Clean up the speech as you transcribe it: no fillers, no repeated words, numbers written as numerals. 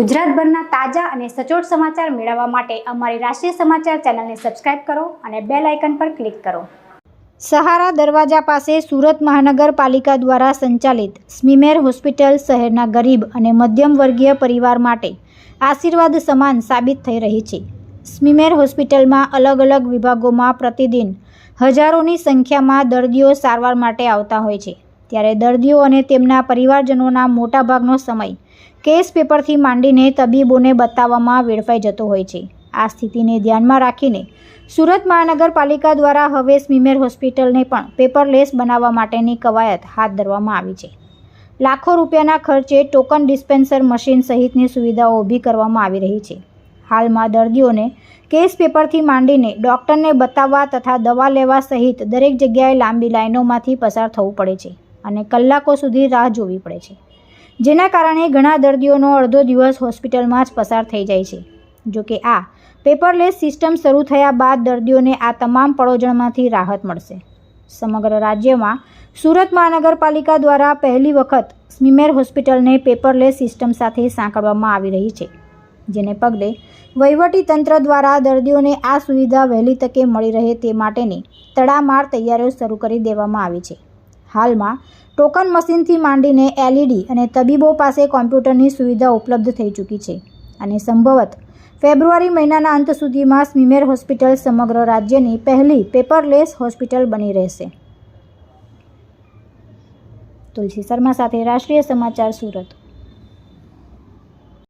ગુજરાતભરના તાજા અને સચોટ સમાચાર મેળવવા માટે અમારી રાષ્ટ્રીય સમાચાર ચેનલને સબસ્ક્રાઇબ કરો અને બેલ આઇકન પર ક્લિક કરો। સહારા દરવાજા પાસે સુરત મહાનગરપાલિકા દ્વારા સંચાલિત સ્મીમેર હોસ્પિટલ શહેરના ગરીબ અને મધ્યમ વર્ગીય પરિવાર માટે આશીર્વાદ સમાન સાબિત થઈ રહી છે। સ્મીમેર હોસ્પિટલમાં અલગ અલગ વિભાગોમાં પ્રતિદિન હજારોની સંખ્યામાં દર્દીઓ સારવાર માટે આવતા હોય છે, ત્યારે દર્દીઓ અને તેમના પરિવારજનોના મોટાભાગનો સમય કેસ પેપરથી માંડીને તબીબોને બતાવવામાં વેડફાઈ જતો હોય છે। આ સ્થિતિને ધ્યાનમાં રાખીને સુરત મહાનગરપાલિકા દ્વારા હવે સ્મીમેર હોસ્પિટલને પણ પેપરલેસ બનાવવા માટેની કવાયત હાથ ધરવામાં આવી છે। લાખો રૂપિયાના ખર્ચે ટોકન ડિસ્પેન્સર મશીન સહિતની સુવિધાઓ ઊભી કરવામાં આવી રહી છે। હાલમાં દર્દીઓને કેસ પેપરથી માંડીને ડૉક્ટરને બતાવવા તથા દવા લેવા સહિત દરેક જગ્યાએ લાંબી લાઇનોમાંથી પસાર થવું પડે છે અને કલાકો સુધી રાહ જોવી પડે છે, જેના કારણે ઘણા દર્દીઓનો અડધો દિવસ હોસ્પિટલમાં જ પસાર થઈ જાય છે। જોકે આ પેપરલેસ સિસ્ટમ શરૂ થયા બાદ દર્દીઓને આ તમામ પળોજણમાંથી રાહત મળશે। સમગ્ર રાજ્યમાં સુરત મહાનગરપાલિકા દ્વારા પહેલી વખત સ્મીમેર હોસ્પિટલને પેપરલેસ સિસ્ટમ સાથે સાંકળવામાં આવી રહી છે, જેને પગલે વહીવટી તંત્ર દ્વારા દર્દીઓને આ સુવિધા વહેલી તકે મળી રહે તે માટેની તડામાર તૈયારીઓ શરૂ કરી દેવામાં આવી છે। હાલમાં ટોકન મશીનથી માંડીને LED અને તબીબો પાસે કોમ્પ્યુટરની સુવિધા ઉપલબ્ધ થઈ ચૂકી છે અને સંભવત ફેબ્રુઆરી મહિનાના અંત સુધીમાં સ્મીમેર હોસ્પિટલ સમગ્ર રાજ્યની પહેલી પેપરલેસ હોસ્પિટલ બની રહેશે। તુલસી શર્મા સાથે રાષ્ટ્રીય સમાચાર સુરત।